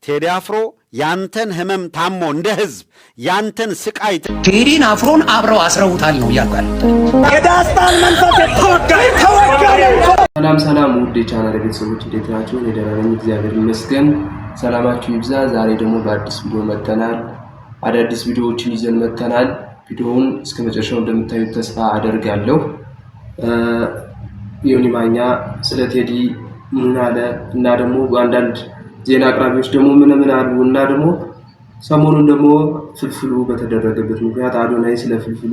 ቴዲ አፍሮ ያንተን ህመም ታሞ እንደ ህዝብ ያንተን ስቃይ ቴዲን አፍሮን አብረው አስረውታል ነው ያልቃል። የዳስታን መንፈስ ተወጋይ። ሰላም ውድ የቻናል ቤተሰቦች እንዴት ናችሁ? እኔ ደህና ነኝ፣ እግዚአብሔር ይመስገን። ሰላማችሁ ይብዛ። ዛሬ ደግሞ በአዲስ ቪዲዮ መጥተናል። አዳዲስ ቪዲዮዎችን ይዘን መጥተናል። ቪዲዮውን እስከ መጨረሻው እንደምታዩት ተስፋ አደርጋለሁ። ዮኒ ማኛ ስለ ቴዲ ምን አለ እና ደግሞ አንዳንድ ዜና አቅራቢዎች ደግሞ ምን አሉ እና ደግሞ ሰሞኑን ደግሞ ፍልፍሉ በተደረገበት ምክንያት አዶናይ ስለ ፍልፍሉ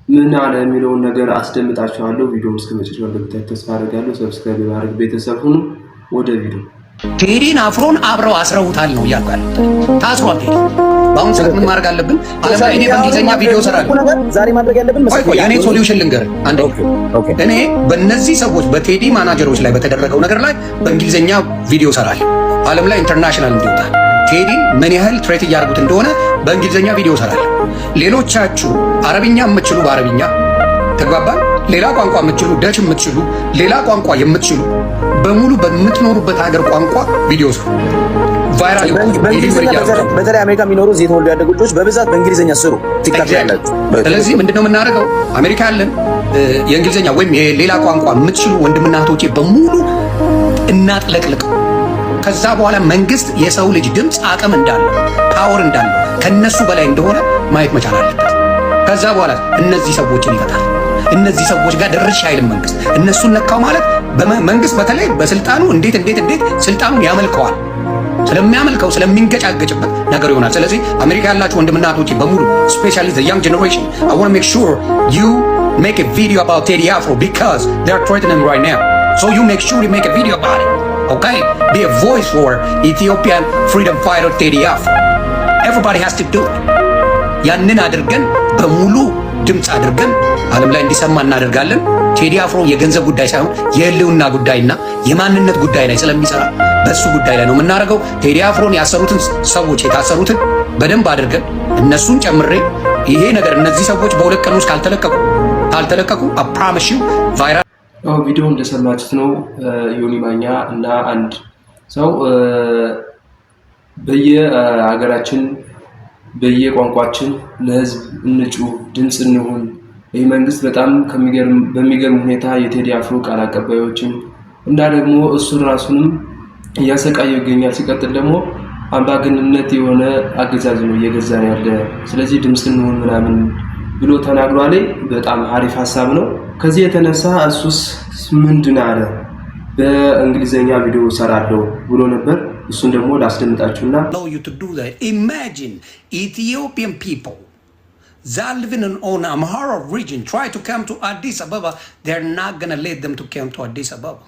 ምን አለ የሚለውን ነገር አስደምጣችኋለሁ። ቪዲዮውን እስከ መጨረሻው እንደምታዩት ተስፋ አደርጋለሁ። ሰብስክራይብ ማድረግ ቤተሰብ ሁኑ። ወደ ቪዲዮ። ቴዲን አፍሮን አብረው አስረውታል ነው ያልቃል። ታስሯል ቴዲ። በአሁን ሰዓት ምን ማድረግ አለብን? ዓለም ላይ እኔ በእንግሊዝኛ ቪዲዮ ሰራለሁ። ዛሬ ማድረግ ያለብን ቆይ እኔ ሶሉሽን ልንገርህ። እኔ በእነዚህ ሰዎች በቴዲ ማናጀሮች ላይ በተደረገው ነገር ላይ በእንግሊዝኛ ቪዲዮ ሰራለሁ። ዓለም ላይ ኢንተርናሽናል እንዲወጣ ቴዲን ምን ያህል ትሬት እያደረጉት እንደሆነ በእንግሊዝኛ ቪዲዮ ሰራለሁ። ሌሎቻችሁ አረብኛ የምትችሉ በአረብኛ ተግባባን። ሌላ ቋንቋ የምትችሉ ደች የምትችሉ ሌላ ቋንቋ የምትችሉ በሙሉ በምትኖሩበት ሀገር ቋንቋ ቪዲዮ ስሩ። ቫይራል በተለይ አሜሪካ የሚኖሩ እዚህ የተወለዱ ያደጉ ልጆች በብዛት በእንግሊዝኛ ስሩ። ቲክታክ ያላችሁ። ስለዚህ ምንድነው የምናደርገው? አሜሪካ ያለን የእንግሊዝኛ ወይም የሌላ ቋንቋ የምትችሉ ወንድምና እህቶቼ በሙሉ እናጥለቅልቀው። ከዛ በኋላ መንግስት የሰው ልጅ ድምፅ አቅም እንዳለው ፓወር እንዳለው ከነሱ በላይ እንደሆነ ማየት መቻል አለበት። ከዛ በኋላ እነዚህ ሰዎችን ይፈታል። እነዚህ ሰዎች ጋር ደርሼ አይልም መንግስት። እነሱን ነካው ማለት መንግስት በተለይ በስልጣኑ እንዴት ስልጣኑን ያመልከዋል። ስለሚያመልከው ስለሚንገጫገጭበት ነገር ይሆናል። ስለዚህ አሜሪካ ያላችሁ ወንድምና እህቶቼ በሙሉ ስፔሻሊ the young generation, I want to make sure you make a video about Teddy Afro because they are threatening him right now. So you make sure you make a video about it. Okay? Be a voice for Ethiopian freedom fighter Teddy Afro. Everybody has to do it. ያንን አድርገን በሙሉ ድምፅ አድርገን ዓለም ላይ እንዲሰማ እናደርጋለን። ቴዲ አፍሮ የገንዘብ ጉዳይ ሳይሆን የህልውና ጉዳይና የማንነት ጉዳይ ላይ ስለሚሰራ በሱ ጉዳይ ላይ ነው የምናደርገው። ቴዲ አፍሮን ያሰሩትን ሰዎች የታሰሩትን በደንብ አድርገን እነሱን ጨምሬ ይሄ ነገር እነዚህ ሰዎች በሁለት ቀን ውስጥ ካልተለቀቁ I promise you ቫይራል ቪዲዮ እንደሰማችሁት ነው። ዮኒ ማኛ እና አንድ ሰው በየሀገራችን በየቋንቋችን ለህዝብ እንጩህ ድምፅ እንሁን። ይህ መንግስት በጣም በሚገርም ሁኔታ የቴዲ አፍሮ ቃል አቀባዮችን እና ደግሞ እሱን ራሱንም እያሰቃየው ይገኛል። ሲቀጥል ደግሞ አምባገነንነት የሆነ አገዛዝ ነው እየገዛን ያለ። ስለዚህ ድምፅ እንሁን ምናምን ብሎ ተናግሯል። በጣም አሪፍ ሀሳብ ነው። ከዚህ የተነሳ እሱስ ምንድን አለ? በእንግሊዘኛ ቪዲዮ ሰራለሁ ብሎ ነበር። እሱን ደግሞ ላስደምጣችሁና you to do that. Imagine Ethiopian people that living on Amhara region try to come to Addis Ababa. They're not gonna let them to come to Addis Ababa.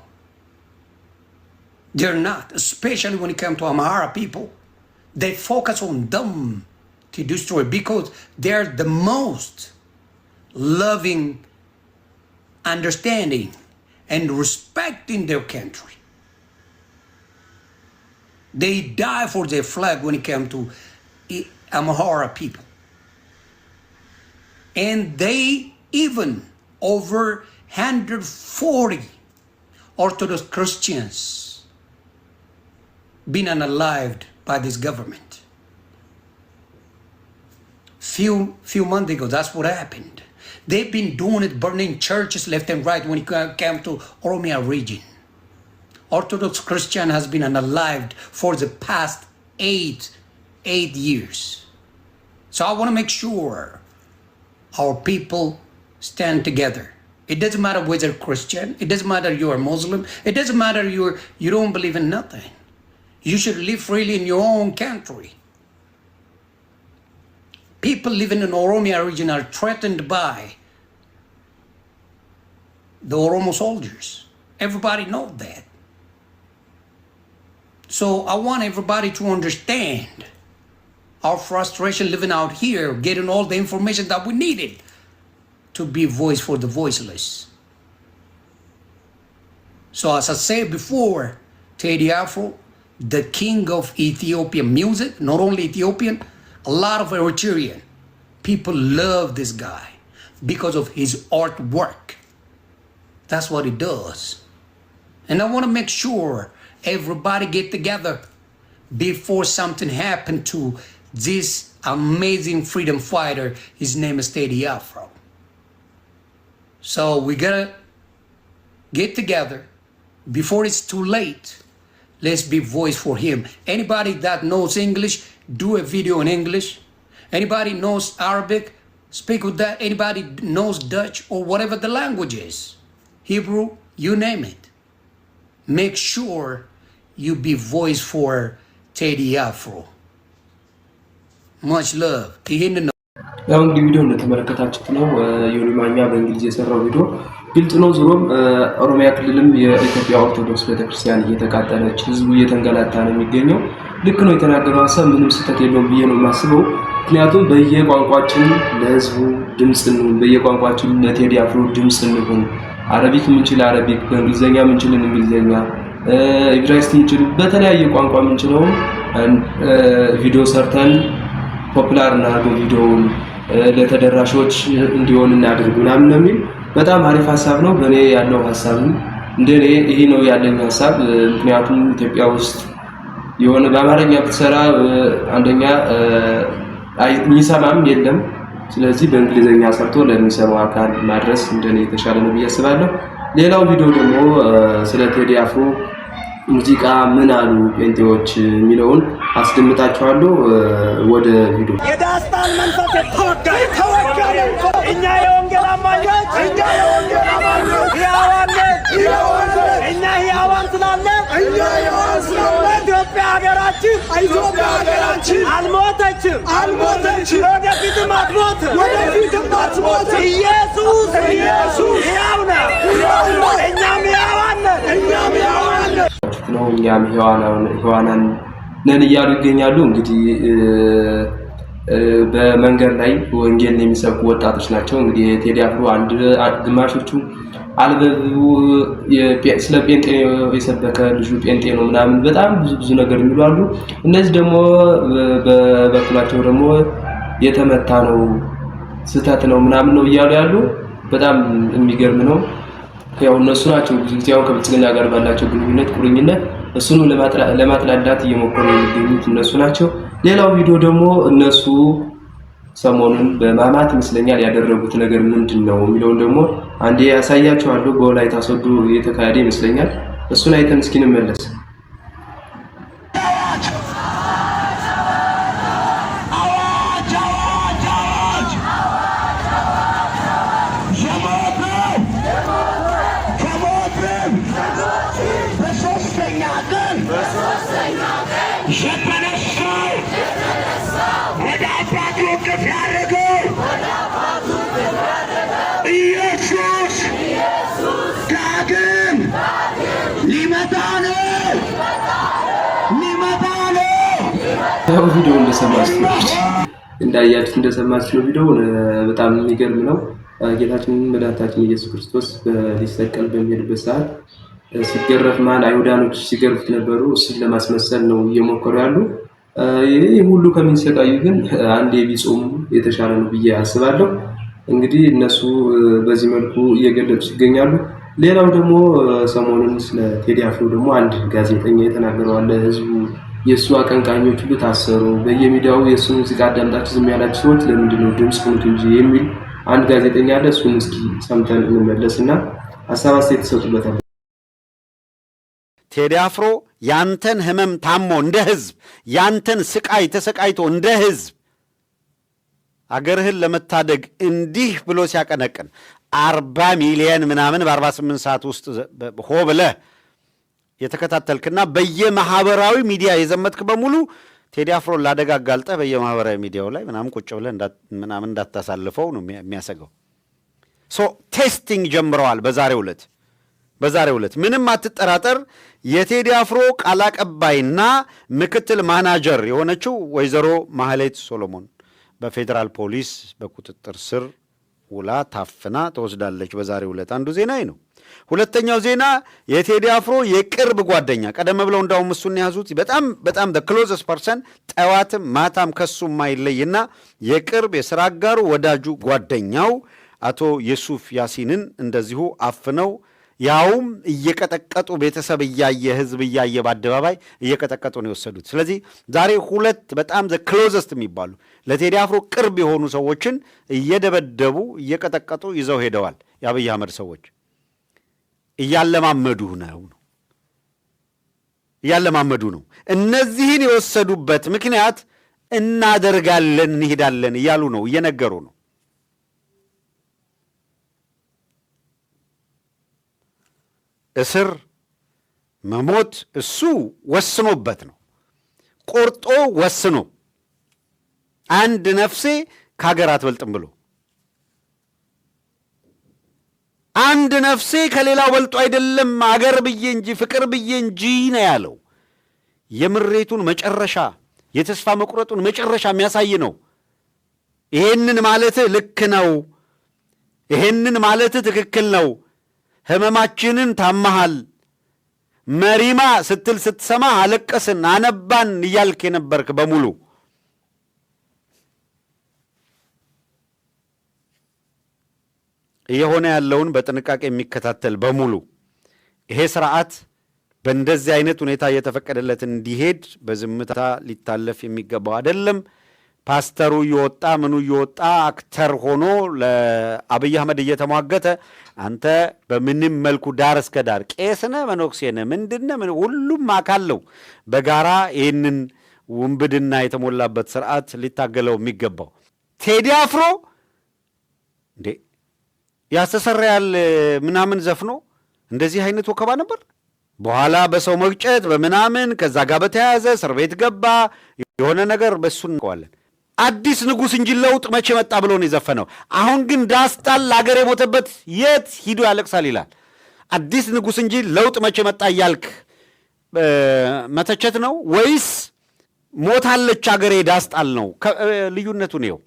They're not, especially when it comes to Amhara people. They focus on them to destroy because they're the most loving, understanding, and respecting their country. They die for their flag when it comes to Amhara people. And they even over 140 Orthodox Christians been unalived by this government. Few months ago, that's what happened. They've been doing it, burning churches left and right when it came to Oromia region. Orthodox Christian has been unalived for the past eight years. So I want to make sure our people stand together. It doesn't matter whether Christian, it doesn't matter you are Muslim, it doesn't matter you don't believe in nothing. You should live freely in your own country. People living in Oromia region are threatened by the Oromo soldiers. Everybody knows that. So I want everybody to understand our frustration living out here, getting all the information that we needed to be a voice for the voiceless. So as I said before, Teddy Afro, the king of Ethiopian music, not only Ethiopian, a lot of Eritrean people love this guy because of his artwork. That's what he does. And I want to make sure everybody get together before something happened to this amazing freedom fighter. His name is Teddy Afro. So we gotta get together before it's too late. Let's be voice for him. Anybody that knows English, do a video in English. Anybody knows Arabic, speak with that. Anybody knows Dutch or whatever the language is, Hebrew, you name it. Make sure you be voice for Teddy Afro. Much love. ያው እንግዲህ ቪዲዮ እንደተመለከታችሁት ነው ዮኒ ማኛ በእንግሊዝ የሰራው ቪዲዮ ግልጽ ነው። ዞሮም ኦሮሚያ ክልልም የኢትዮጵያ ኦርቶዶክስ ቤተክርስቲያን እየተቃጠለች ህዝቡ እየተንገላታ ነው የሚገኘው። ልክ ነው የተናገረው ሐሳብ ምንም ስህተት የለውም ብዬ ነው የማስበው። ምክንያቱም በየቋንቋችን ለህዝቡ ድምጽ ነው፣ በየቋንቋችን ለቴዲ አፍሮ ድምጽ ነው። አረቢክ ምንችል አረቢክ፣ በእንግሊዘኛ ምንችል እንግሊዘኛ፣ ኢብራይስጥ ምንችል በተለያየ ቋንቋ ምንችለው ቪዲዮ ሰርተን ፖፑላር እናድርገው፣ ቪዲዮውን ለተደራሾች እንዲሆን እናድርግ ምናምን ነው የሚል በጣም አሪፍ ሐሳብ ነው። በኔ ያለው ሐሳብም እንደኔ ይሄ ነው ያለኝ ሐሳብ። ምክንያቱም ኢትዮጵያ ውስጥ የሆነ በአማርኛ ብትሰራ አንደኛ የሚሰማም የለም። ስለዚህ በእንግሊዘኛ ሰርቶ ለሚሰማው አካል ማድረስ እንደኔ የተሻለ ነው ብዬ አስባለሁ። ሌላው ቪዲዮ ደግሞ ስለ ቴዲ አፍሮ ሙዚቃ ምን አሉ ጴንጤዎች የሚለውን አስደምጣችኋለሁ። ወደ ቪዲዮ የዳስታን መንፈስ ተወጋይ እኛ የወንጌል አማኞች እኛ ሕያዋን ስላለን ኢትዮጵያ ሀገራችን አልሞተችም፣ ወደፊትም አትሞትም። ኢየሱስ ሕያው ነው፣ እኛም ሕያዋን ነን ነው። እኛም ሕያዋን ነን እያሉ ይገኛሉ። እንግዲህ በመንገድ ላይ ወንጌልን የሚሰብኩ ወጣቶች ናቸው። እንግዲህ ቴዲ አፍሮ ግማሾቹ አልበቡ ስለ ጴንጤ የሰበከ ልጁ ጴንጤ ነው ምናምን በጣም ብዙ ነገር የሚሉ አሉ። እነዚህ ደግሞ በበኩላቸው ደግሞ የተመታ ነው ስህተት ነው ምናምን ነው እያሉ ያሉ በጣም የሚገርም ነው። ያው እነሱ ናቸው ብዙ ጊዜ ያው ከብልጽግና ጋር ባላቸው ግንኙነት ቁርኝነት እሱን ለማጥላላት እየሞከሩ የሚገኙት እነሱ ናቸው። ሌላው ቪዲዮ ደግሞ እነሱ ሰሞኑን በማማት ይመስለኛል ያደረጉት ነገር ምንድነው የሚለውን ደግሞ አንዴ ያሳያችኋለሁ። በወላይታ ሶዶ የተካሄደ ይመስለኛል። እሱን አይተን እስኪ እንመለስ። ያው ቪዲዮ እንደሰማችሁ ቪዲዮ በጣም የሚገርም ነው። ጌታችን መድኃኒታችን ኢየሱስ ክርስቶስ ሊሰቀል በሚሄድበት ሰዓት ሲገረፍ አይሁዳኖች ሲገርፉት ነበሩ። እሱን ለማስመሰል ነው እየሞከሩ ያሉ። ይሄ ሁሉ ከሚሰቃዩ ግን አንዴ ቢጾሙ የተሻለ ነው ብዬ አስባለሁ። እንግዲህ እነሱ በዚህ መልኩ እየገለጹ ይገኛሉ። ሌላው ደግሞ ሰሞኑን ስለ ቴዲ አፍሮ ደግሞ አንድ ጋዜጠኛ የተናገረው አለ። ህዝቡ የሱ አቀንቃኞች ሁሉ ታሰሩ፣ በየሚዲያው የሱ ሙዚቃ አዳምጣችሁ ዝም ያላችሁ ሰዎች ለምንድን ነው ድምጽ ሆኑት እንጂ የሚል አንድ ጋዜጠኛ አለ። እሱን እስኪ ሰምተን እንመለስና ሐሳብ አስተያየት ተሰጡበታል። ቴዲ አፍሮ ያንተን ህመም ታሞ እንደ ህዝብ ያንተን ስቃይ ተሰቃይቶ እንደ ህዝብ አገርህን ለመታደግ እንዲህ ብሎ ሲያቀነቅን 40 ሚሊዮን ምናምን በ48 ሰዓት ውስጥ ሆ ብለህ የተከታተልክና በየማህበራዊ ሚዲያ የዘመትክ በሙሉ ቴዲ አፍሮን ላደጋ አጋልጠህ በየማህበራዊ ሚዲያው ላይ ምናምን ቁጭ ብለህ ምናምን እንዳታሳልፈው ነው የሚያሰገው። ቴስቲንግ ጀምረዋል። በዛሬው ዕለት ምንም አትጠራጠር። የቴዲ አፍሮ ቃል አቀባይና ምክትል ማናጀር የሆነችው ወይዘሮ ማህሌት ሶሎሞን በፌዴራል ፖሊስ በቁጥጥር ስር ውላ ታፍና ተወስዳለች። በዛሬው ዕለት አንዱ ዜና ነው። ሁለተኛው ዜና የቴዲ አፍሮ የቅርብ ጓደኛ ቀደም ብለው እንዳውም እሱን ያዙት በጣም the closest person ጠዋትም ማታም ከሱ ማይለይና የቅርብ የሥራ አጋሩ ወዳጁ ጓደኛው አቶ የሱፍ ያሲንን እንደዚሁ አፍነው ያውም እየቀጠቀጡ ቤተሰብ እያየ ህዝብ እያየ በአደባባይ እየቀጠቀጡ ነው የወሰዱት። ስለዚህ ዛሬ ሁለት በጣም ዘ ክሎዘስት የሚባሉ ለቴዲ አፍሮ ቅርብ የሆኑ ሰዎችን እየደበደቡ እየቀጠቀጡ ይዘው ሄደዋል። የአብይ አህመድ ሰዎች እያለማመዱ ነው። እነዚህን የወሰዱበት ምክንያት እናደርጋለን እንሄዳለን እያሉ ነው፣ እየነገሩ ነው። እስር መሞት እሱ ወስኖበት ነው፣ ቆርጦ ወስኖ አንድ ነፍሴ ከሀገር አትበልጥም ብሎ አንድ ነፍሴ ከሌላው በልጦ አይደለም አገር ብዬ እንጂ ፍቅር ብዬ እንጂ ነው ያለው። የምሬቱን መጨረሻ የተስፋ መቁረጡን መጨረሻ የሚያሳይ ነው። ይሄንን ማለት ልክ ነው፣ ይሄንን ማለት ትክክል ነው። ህመማችንን ታመሃል፣ መሪማ ስትል ስትሰማ አለቀስን አነባን እያልክ የነበርክ በሙሉ እየሆነ ያለውን በጥንቃቄ የሚከታተል በሙሉ ይሄ ስርዓት በእንደዚህ አይነት ሁኔታ እየተፈቀደለት እንዲሄድ በዝምታ ሊታለፍ የሚገባው አይደለም። ፓስተሩ እየወጣ ምኑ እየወጣ አክተር ሆኖ ለአብይ አህመድ እየተሟገተ አንተ በምንም መልኩ ዳር እስከ ዳር ቄስነ መኖክሴነ ምንድነ ሁሉም አካለው በጋራ ይህንን ውንብድና የተሞላበት ስርዓት ሊታገለው የሚገባው ቴዲ አፍሮ እንዴ ያስተሰራያል ምናምን ዘፍኖ እንደዚህ አይነት ወከባ ነበር። በኋላ በሰው መግጨት በምናምን ከዛ ጋር በተያያዘ እስር ቤት ገባ። የሆነ ነገር በሱ እንቀዋለን። አዲስ ንጉሥ እንጂ ለውጥ መቼ መጣ ብሎ ነው የዘፈነው። አሁን ግን ዳስጣል አገር የሞተበት የት ሂዶ ያለቅሳል ይላል። አዲስ ንጉሥ እንጂ ለውጥ መቼ መጣ እያልክ መተቸት ነው ወይስ ሞታለች አገሬ ዳስጣል ነው? ልዩነቱ ነው።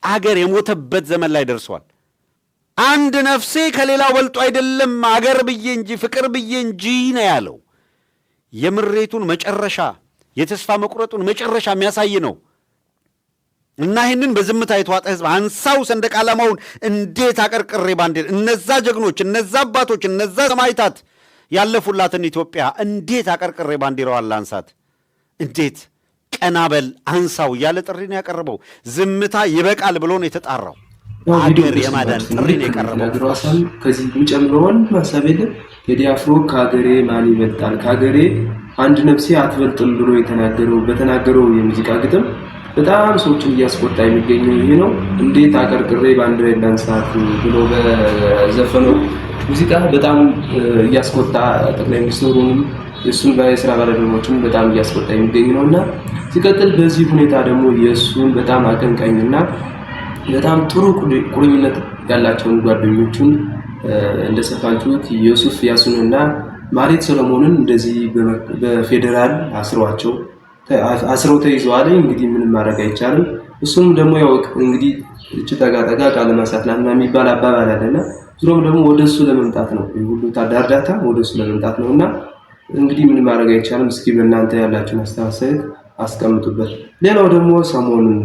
አገር የሞተበት ዘመን ላይ ደርሷል። አንድ ነፍሴ ከሌላው በልጦ አይደለም አገር ብዬ እንጂ ፍቅር ብዬ እንጂ ነው ያለው። የምሬቱን መጨረሻ የተስፋ መቁረጡን መጨረሻ የሚያሳይ ነው። እና ይህንን በዝምታ የተዋጠ ህዝብ አንሳው ሰንደቅ ዓላማውን እንዴት አቀርቅሬ ባንዲራ እነዛ ጀግኖች እነዛ አባቶች እነዛ ሰማዕታት ያለፉላትን ኢትዮጵያ እንዴት አቀርቅሬ ባንዲራዋን ላንሳት? እንዴት ቀናበል አንሳው እያለ ጥሪ ነው ያቀረበው። ዝምታ ይበቃል ብሎ ነው የተጣራው። አገር የማዳን ጥሪ ነው የቀረበው። ከዚህ የሚጨምረውን ማሳብ የለም። ቴዲ አፍሮ ከሀገሬ ማን ይበልጣል ከሀገሬ አንድ ነፍሴ አትበልጥም ብሎ በተናገረው የሙዚቃ ግጥም በጣም ሰዎችን እያስቆጣ የሚገኘው ይሄ ነው። እንዴት አቀርቅሬ ባንዲራ ላንሳት ብሎ በዘፈነው ሙዚቃ በጣም እያስቆጣ ጠቅላይ ሚኒስትሩንም የእሱን የስራ ባልደረቦችን በጣም እያስቆጣ የሚገኝ ነውና ሲቀጥል በዚህ ሁኔታ ደግሞ የእሱን በጣም አቀንቃኝና በጣም ጥሩ ቁርኝነት ያላቸውን ጓደኞቹን እንደሰፋችሁት ዮሱፍ ያሱንና ማሪት ሰሎሞንን እንደዚህ በፌደራል አስረው ተይዘዋል። እንግዲህ ምንም ማድረግ አይቻልም። እሱም ደግሞ ያው እንግዲህ እቺ ጠጋ ቃለ ማሳትናና የሚባል አባባል አለና ዝሮም ደግሞ ወደሱ ለመምጣት ነው ሁሉ ታዳርዳታ ወደሱ ለመምጣት ነውና እንግዲህ ምንም ማድረግ አይቻልም። እስኪ በእናንተ ያላችሁን አስተያየት አስቀምጡበት። ሌላው ደግሞ ሰሞኑን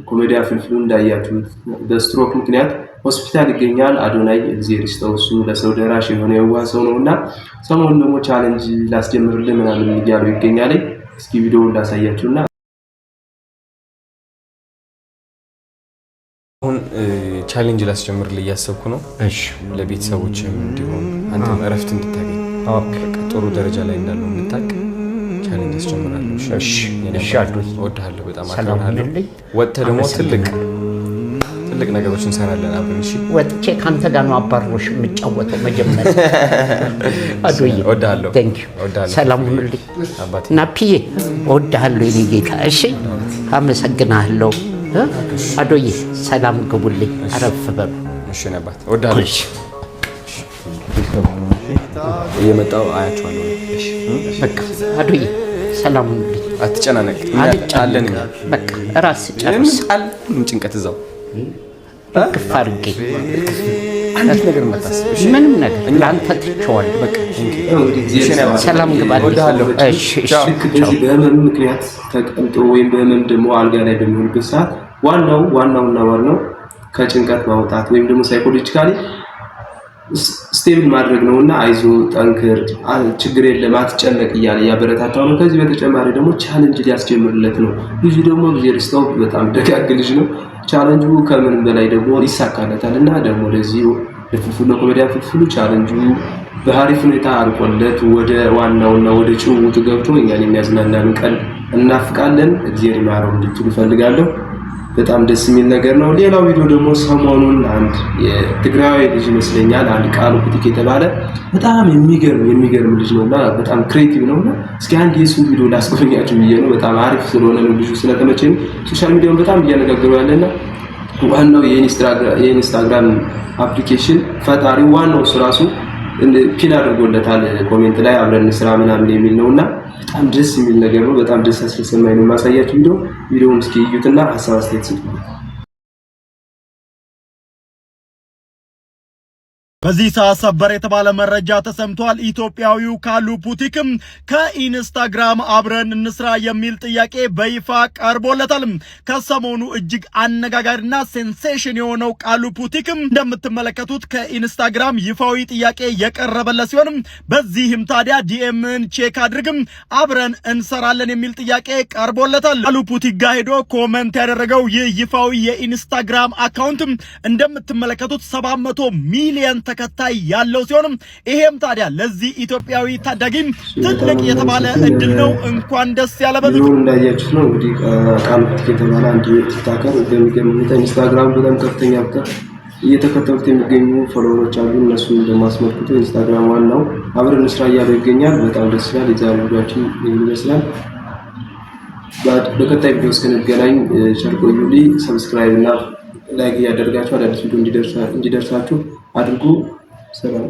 ኮሜዲያ ፍልፍሉን እንዳያችሁት በስትሮክ ምክንያት ሆስፒታል ይገኛል። አዶናይ እግዚአብሔር ይስጠው፣ እሱ ለሰው ደራሽ የሆነ የዋህ ሰው ነውና ሰሞኑን ደግሞ ቻሌንጅ ላስጀምርልህ ምናምን እያሉ ይገኛል። እስኪ ቪዲዮውን ላሳያችሁና አሁን ቻሌንጅ ላስጀምርልህ እያሰብኩ ነው። እሺ ለቤተሰቦችም እንዲሆን አንተም እረፍት እንድታገኝ ጥሩ ደረጃ ላይ እንዳለው እንድታውቅ ቻሌንጅ አስጀምራለሁ። እሺ እሺ አዱኝ እወድሃለሁ፣ በጣም አከብርሃለሁ። ወጥተህ ደግሞ ትልቅ ነገሮች እንሰራለን አብረን። እሺ ወጥቼ ካንተ ጋር ነው አባሮሽ የምጫወተው መጀመሪያ። አዱኝ እወድሃለሁ። ሰላም ሁኑልኝ ናፒዬ፣ እወድሃለሁ የኔ ጌታ። እሺ አመሰግናለሁ። አዶዬ ሰላም ግቡልኝ፣ አረፍ በሉ። እሺ ነባት እወድሃለሁ። እሺ እየመጣሁ አያቸዋለሁ። እሺ በቃ አዶዬ ሰላም ሁኑልኝ፣ አትጨናነቅ። አለን በቃ ራስ ጨርስ። ሁሉም ጭንቀት እዛው ክፍ አድርጌ አንድ ነገር መታሰብ ምንም ነገር ለአንተ ትቼዋለሁ። በቃ ሰላም ግባልኝ። እሺ እሺ። በህመም ምክንያት ተቀምጦ ወይም በህመም ደግሞ አልጋ ላይ በሚሆንበት ሰዓት ዋናውና ዋናው ከጭንቀት ማውጣት ወይም ደግሞ ሳይኮሎጂካሊ ስቴብል ማድረግ ነውና አይዞ ጠንክር ችግር የለም አትጨነቅ እያለ ያበረታታው ነው። ከዚህ በተጨማሪ ደግሞ ቻሌንጅ ሊያስጀምርለት ነው። ልጁ ደግሞ ጊዜርስታው በጣም ደጋግ ልጅ ነው። ቻሌንጁ ከምን በላይ ደግሞ ይሳካለታልና ደግሞ ለዚህ ለፍልፍሉ ኮሜዲያን ፍልፍሉ ቻሌንጁ በአሪፍ ሁኔታ አልቆለት ወደ ዋናውና ወደ ጭውውቱ ገብቶ እኛን የሚያዝናናን ቀን እናፍቃለን። እግዚአብሔር ይማረው እንድትሉ ፈልጋለሁ። በጣም ደስ የሚል ነገር ነው። ሌላው ቪዲዮ ደግሞ ሰሞኑን አንድ የትግራዊ ልጅ ይመስለኛል አንድ ቃሉ ፑቲክ የተባለ በጣም የሚገርም ልጅ ነውና በጣም ክሬቲቭ ነውና እስኪ አንድ የሱን ቪዲዮ ላስጎብኛችሁ ብዬ ነው። በጣም አሪፍ ስለሆነ ነው ልጁ ስለተመቸኝ ሶሻል ሚዲያውን በጣም እያነጋገሩ ያለና ዋናው የኢንስታግራም አፕሊኬሽን ፈጣሪ ዋናው እሱ ራሱ ፒን አድርጎለታል ኮሜንት ላይ አብረን ስራ ምናምን የሚል ነውና በጣም ደስ የሚል ነገር ነው። በጣም ደስ ያስሰማኝ ነው ማሳያችሁ ቪዲዮውን እስኪ እዩትና ሐሳብ አስተያየት ስጡ። በዚህ ሰዓት ሰበር የተባለ መረጃ ተሰምቷል። ኢትዮጵያዊው ቃሉ ፑቲክም ከኢንስታግራም አብረን እንስራ የሚል ጥያቄ በይፋ ቀርቦለታል። ከሰሞኑ እጅግ አነጋጋሪና ሴንሴሽን የሆነው ቃሉ ፑቲክም እንደምትመለከቱት ከኢንስታግራም ይፋዊ ጥያቄ የቀረበለት ሲሆን በዚህም ታዲያ ዲኤምን ቼክ አድርግም አብረን እንሰራለን የሚል ጥያቄ ቀርቦለታል። ቃሉ ፑቲክ ጋር ሄዶ ኮመንት ያደረገው ይህ ይፋዊ የኢንስታግራም አካውንት እንደምትመለከቱት 700 ሚሊዮን ተከታይ ያለው ሲሆን ይሄም ታዲያ ለዚህ ኢትዮጵያዊ ታዳጊም ትልቅ የተባለ እድል ነው። እንኳን ደስ ያለ በሉ። እንዳያችሁት ነው እንግዲህ ቃሉ ፑቲክ የተባለ አንድ ቲክቶከር በሚገርም ሁኔታ ኢንስታግራም በጣም ከፍተኛ ቁጥር እየተከተሉት የሚገኙ ፎሎወሮች አሉ። እነሱን እንደማስመልክቶ ኢንስታግራም ዋናው አብረን እንስራ እያለ ይገኛል። በጣም ደስ ይላል። የዛሬ ቪዲዮአችን ይመስላል። በቀጣይ ቪዲዮ እስክንገናኝ ቸር ቆዩልኝ። ሰብስክራይብ እና ላይክ እያደረጋችሁ አዳዲስ ቪዲዮ እንዲደርሳችሁ አድርጉ። ሰላም